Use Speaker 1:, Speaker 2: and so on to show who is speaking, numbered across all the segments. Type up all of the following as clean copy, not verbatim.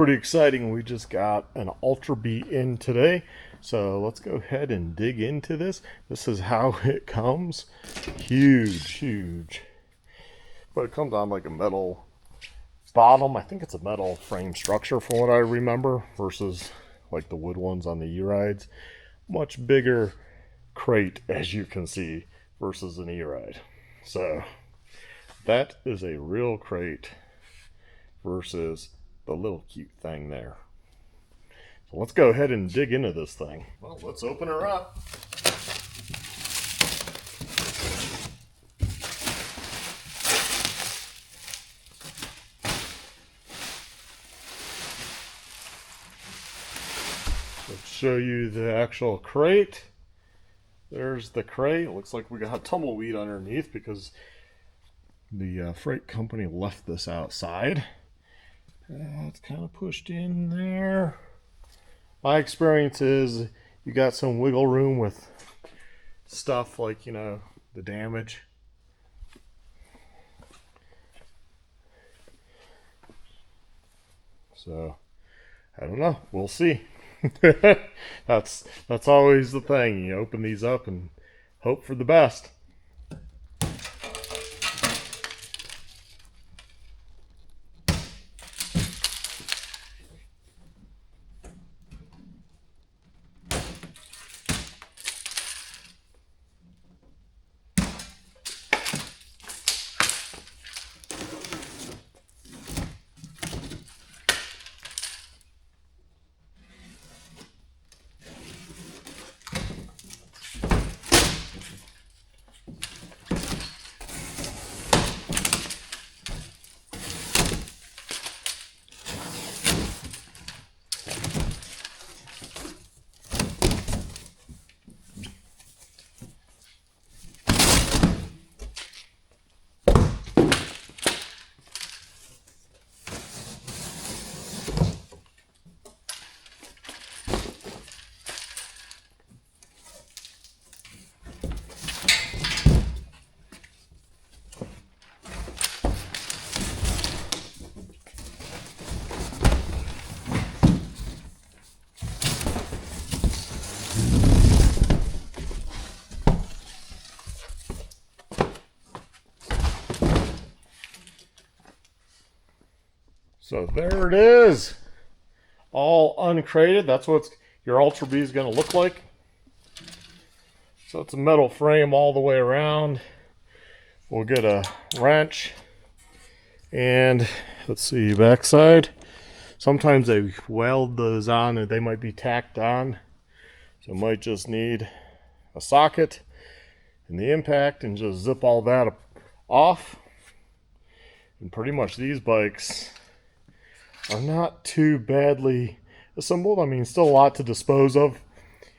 Speaker 1: Pretty exciting. We just got an Ultra B in today, so let's go ahead and dig into this. This is how it comes. Huge, but it comes on like a metal bottom. I think it's a metal frame structure from what I remember, versus like the wood ones on the E-Rides. Much bigger crate, as you can see, versus an E-Ride. So that is a real crate versus the little cute thing there. So let's go ahead and dig into this thing. Well, let's open her up. Let's show you the actual crate. There's the crate. It looks like we got tumbleweed underneath because the freight company left this outside. It's kind of pushed in there. My experience is you got some wiggle room with stuff like, you know, the damage. So, I don't know. We'll see. That's always the thing. You open these up and hope for the best. So there it is, all uncrated. That's what your Ultra B is going to look like. So it's a metal frame all the way around. We'll get a wrench and let's see, backside. Sometimes they weld those on and they might be tacked on. So might just need a socket and the impact and just zip all that off. And pretty much these bikes are not too badly assembled. I mean, still a lot to dispose of.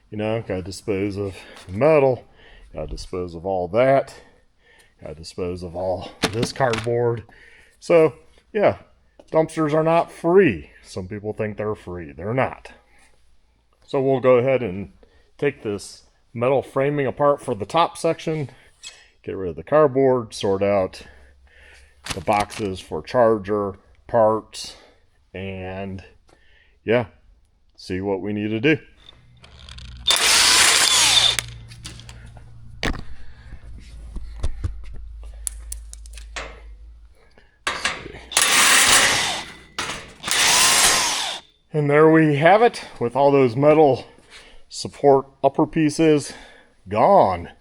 Speaker 1: You know, gotta dispose of metal, gotta dispose of all that, gotta dispose of all this cardboard. So, yeah, dumpsters are not free. Some people think they're free. They're not. So we'll go ahead and take this metal framing apart for the top section, get rid of the cardboard, sort out the boxes for charger, parts, and yeah, see what we need to do. And there we have it, with all those metal support upper pieces gone.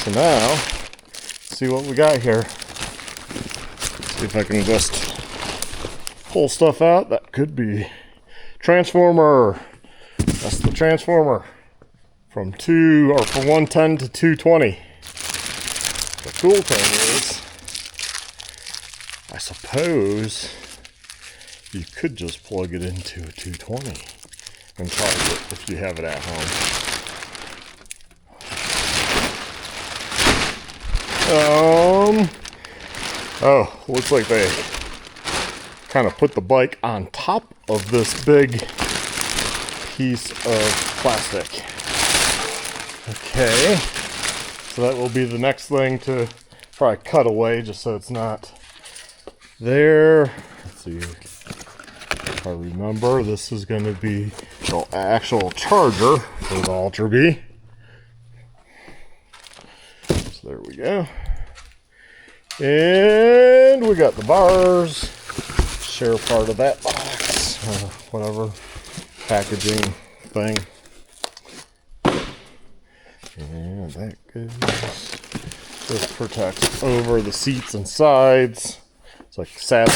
Speaker 1: So now, let's see what we got here. See if I can just pull stuff out. That could be transformer. That's the transformer from 110 to 220. The cool thing is, I suppose you could just plug it into a 220 and charge it if you have it at home. Oh, looks like they kind of put the bike on top of this big piece of plastic. Okay, so that will be the next thing to probably cut away just so it's not there. Let's see. If I remember, this is going to be the actual charger for the Ultra B. So there we go. And we got the bars. Share part of that box, whatever packaging thing. And that goes. This protects over the seats and sides. It's like a saddle.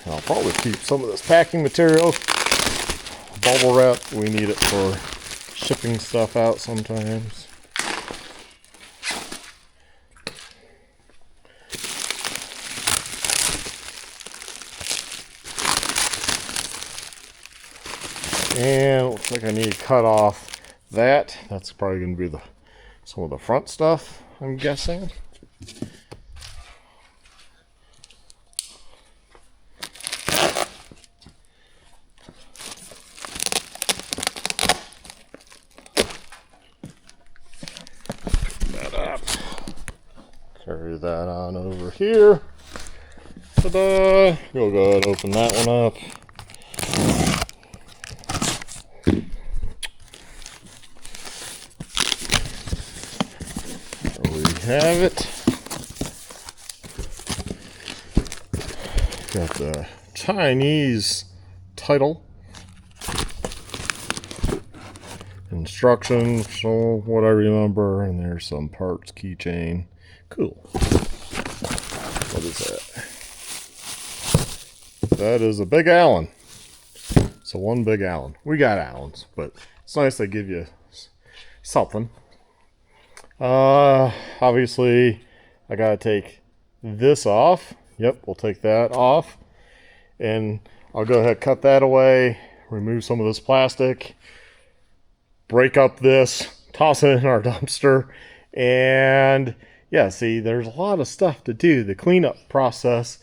Speaker 1: I'll probably keep some of this packing material. Bubble wrap. We need it for shipping stuff out sometimes. And it looks like I need to cut off that. That's probably going to be some of the front stuff, I'm guessing. Pick that up. Carry that on over here. Ta-da! We'll go ahead and open that one up. Have it. Got the Chinese title, instructions, so what I remember, and there's some parts, keychain. Cool. What is that? That is a Big Allen. So one Big Allen. We got Allens, but it's nice they give you something. Obviously I gotta take this off. Yep, we'll take that off, and I'll go ahead and cut that away, remove some of this plastic, break up this, toss it in our dumpster, and yeah, see, there's a lot of stuff to do. The cleanup process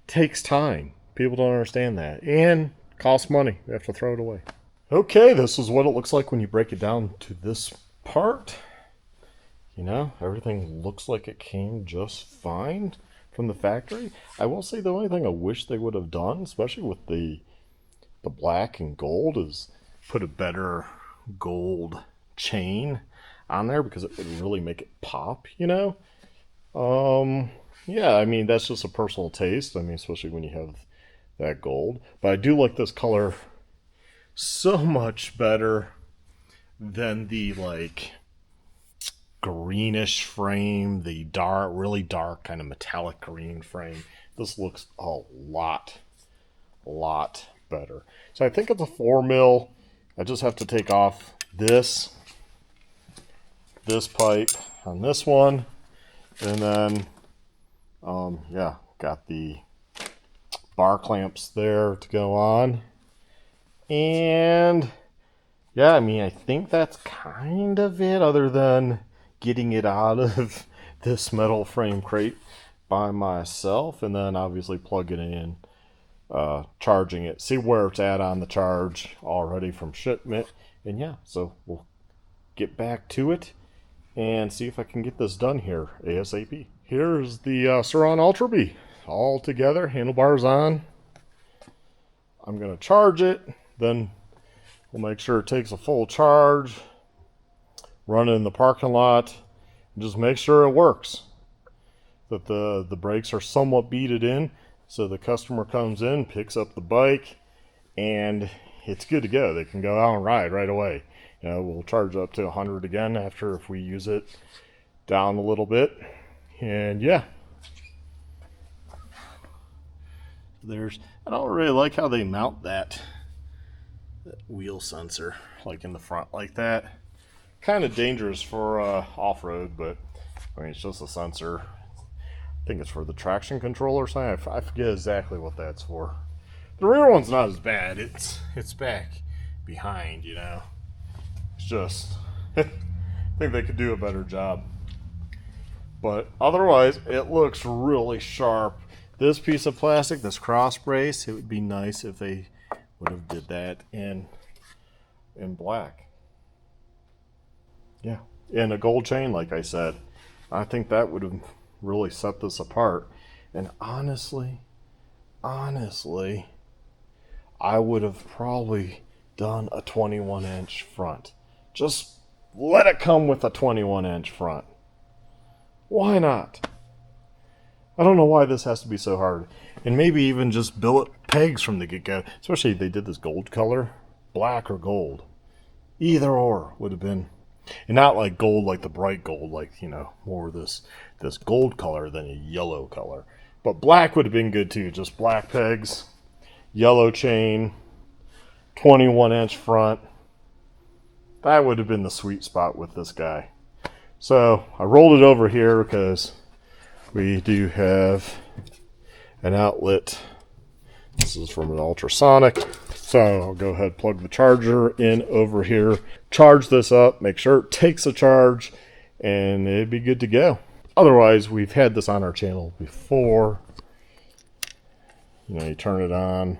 Speaker 1: takes time. People don't understand that, and costs money. You have to throw it away. Okay, this is what it looks like when you break it down to this part. You know, everything looks like it came just fine from the factory. I will say the only thing I wish they would have done, especially with the black and gold, is put a better gold chain on there, because it would really make it pop, you know? Yeah, I mean, that's just a personal taste. I mean, especially when you have that gold. But I do like this color so much better than the, like, greenish frame, the dark, really dark kind of metallic green frame. This looks a lot better. So I think it's a 4mm. I just have to take off this pipe on this one, and then yeah, got the bar clamps there to go on. And yeah, I mean, I think that's kind of it, other than getting it out of this metal frame crate by myself, and then obviously plug it in, charging it, see where it's at on the charge already from shipment. And yeah, so we'll get back to it and see if I can get this done here ASAP. Here's the Sur-Ron Ultra B all together, handlebars on. I'm gonna charge it, then we'll make sure it takes a full charge, run it in the parking lot, and just make sure it works, that the brakes are somewhat beaded in, so the customer comes in, picks up the bike, and it's good to go. They can go out and ride right away. You know, we'll charge up to 100 again after, if we use it down a little bit. And yeah, I don't really like how they mount that wheel sensor like in the front like that. Kind of dangerous for off-road, but I mean, it's just a sensor. I think it's for the traction control or something. I forget exactly what that's for. The rear one's not as bad. It's back behind, you know. It's just I think they could do a better job. But otherwise, it looks really sharp. This piece of plastic, this cross brace, it would be nice if they would have did that in black. Yeah, and a gold chain, like I said. I think that would have really set this apart. And honestly, honestly, I would have probably done a 21-inch front. Just let it come with a 21-inch front. Why not? I don't know why this has to be so hard. And maybe even just billet pegs from the get-go. Especially if they did this gold color. Black or gold. Either or would have been. And not like gold, like the bright gold. Like, you know, more this gold color than a yellow color. But black would have been good too. Just black pegs. Yellow chain. 21-inch front. That would have been the sweet spot with this guy. So I rolled it over here because we do have an outlet. This is from an ultrasonic. So I'll go ahead and plug the charger in over here. Charge this up. Make sure it takes a charge. And it'd be good to go. Otherwise, we've had this on our channel before. You know, you turn it on.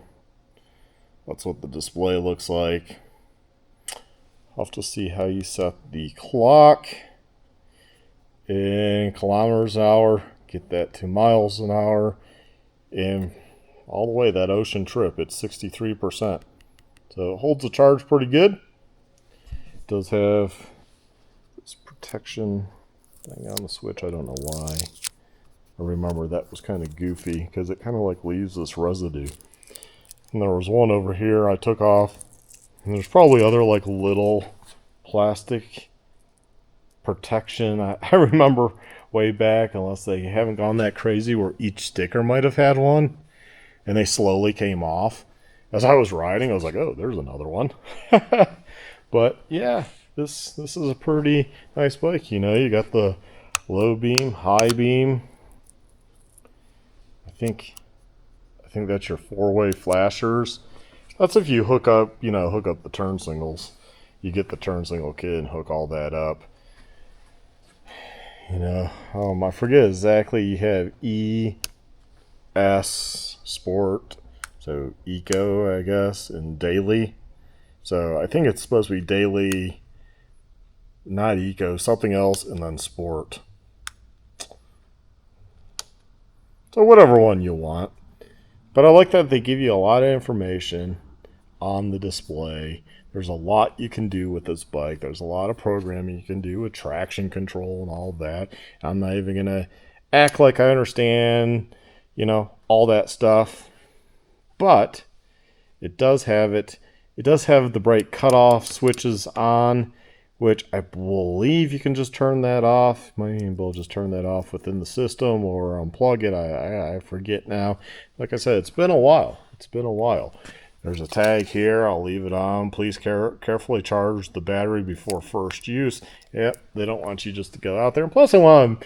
Speaker 1: That's what the display looks like. I'll have to see how you set the clock. In kilometers an hour. Get that to miles an hour. And all the way that ocean trip, it's 63%. So it holds the charge pretty good. It does have this protection thing on the switch. I don't know why. I remember that was kind of goofy because it kind of like leaves this residue. And there was one over here I took off. And there's probably other like little plastic protection. I remember way back, unless they haven't gone that crazy, where each sticker might have had one. And they slowly came off. As I was riding, I was like, oh, there's another one. But yeah, this is a pretty nice bike. You know, you got the low beam, high beam. I think that's your 4-way flashers. That's if you hook up the turn signals. You get the turn signal kit and hook all that up. You know, I forget exactly. You have E, S, Sport, so Eco, I guess, and Daily. So I think it's supposed to be Daily, not Eco, something else, and then Sport. So whatever one you want. But I like that they give you a lot of information on the display. There's a lot you can do with this bike. There's a lot of programming you can do with traction control and all that. I'm not even going to act like I understand, you know, all that stuff. But it does have the bright cutoff switches on, which I believe you can just turn that off. Might even be able to just turn that off within the system or unplug it. I forget now. Like I said, it's been a while. There's a tag here. I'll leave it on. Please carefully charge the battery before first use. Yep, they don't want you just to go out there. And plus, they want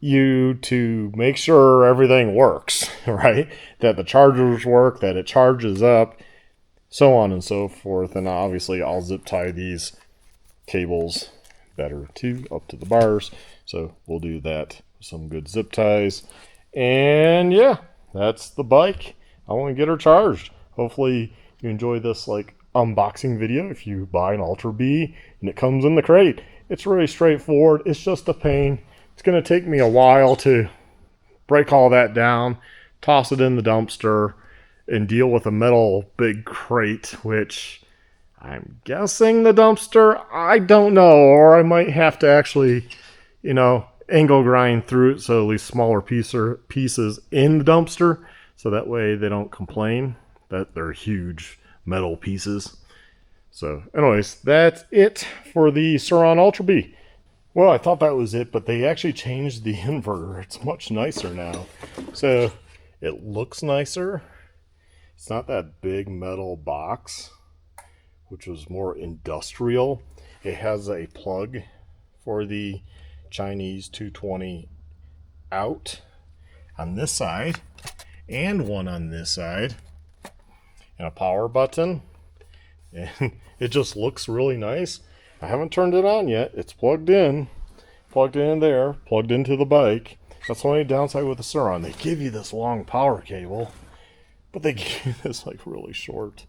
Speaker 1: you to make sure everything works, right? That the chargers work, that it charges up, so on and so forth. And obviously, I'll zip tie these cables better too up to the bars. So we'll do that with some good zip ties. And yeah, that's the bike. I want to get her charged. Hopefully you enjoy this like unboxing video if you buy an Ultra B and it comes in the crate. It's really straightforward. It's just a pain. It's going to take me a while to break all that down, toss it in the dumpster, and deal with a metal big crate, which I'm guessing the dumpster, I don't know, or I might have to actually, you know, angle grind through it so at least smaller pieces in the dumpster, so that way they don't complain that they're huge metal pieces. So anyways, that's it for the Sur-Ron Ultra B. Well, I thought that was it, but they actually changed the inverter. It's much nicer now. So it looks nicer. It's not that big metal box, which was more industrial. It has a plug for the Chinese 220 out on this side and one on this side, and a power button, and it just looks really nice. I haven't turned it on yet. It's plugged in there, plugged into the bike. That's the only downside with the Sur-Ron. They give you this long power cable, but they give you this like really short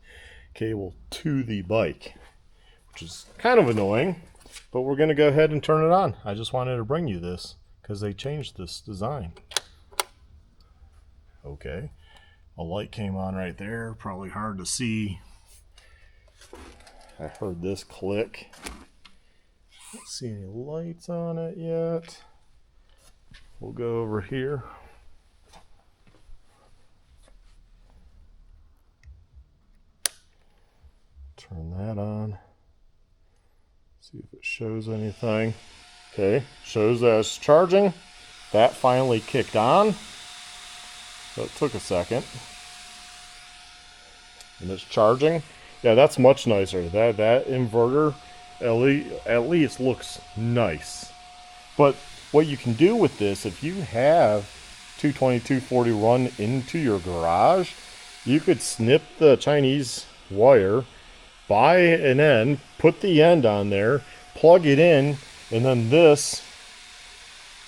Speaker 1: cable to the bike, which is kind of annoying, but we're going to go ahead and turn it on. I just wanted to bring you this because they changed this design. Okay, A light came on right there, probably hard to see. I heard this click. Don't see any lights on it yet. We'll go over here. Turn that on. See if it shows anything. Okay, shows that it's charging. That finally kicked on. So it took a second. And it's charging. Yeah, that's much nicer. That inverter at least looks nice. But what you can do with this, if you have 220, 240 run into your garage, you could snip the Chinese wire, buy an end, put the end on there, plug it in, and then this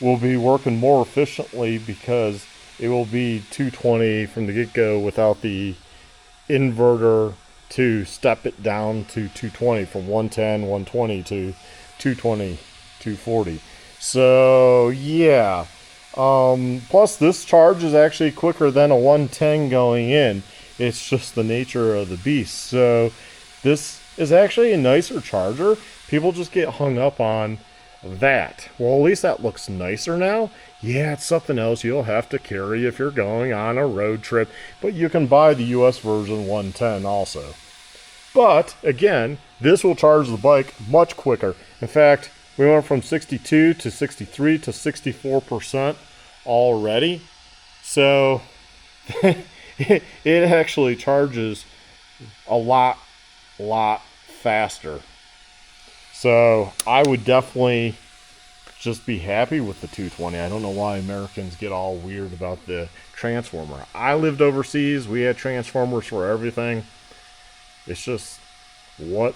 Speaker 1: will be working more efficiently because it will be 220 from the get-go without the inverter to step it down to 220 from 110, 120 to 220, 240. So yeah, plus this charge is actually quicker than a 110 going in. It's just the nature of the beast. So this is actually a nicer charger. People just get hung up on that. Well, at least that looks nicer now. Yeah, it's something else you'll have to carry if you're going on a road trip, but you can buy the US version 110 also. But again, this will charge the bike much quicker. In fact, we went from 62 to 63 to 64% already. So it actually charges a lot faster. So I would definitely just be happy with the 220. I don't know why Americans get all weird about the transformer. I lived overseas. We had transformers for everything. It's just what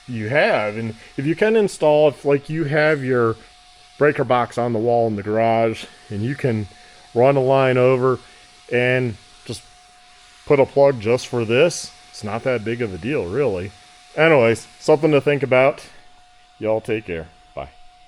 Speaker 1: you have. And if you can install, if like you have your breaker box on the wall in the garage and you can run a line over and just put a plug just for this, it's not that big of a deal, really. Anyways, something to think about. Y'all take care.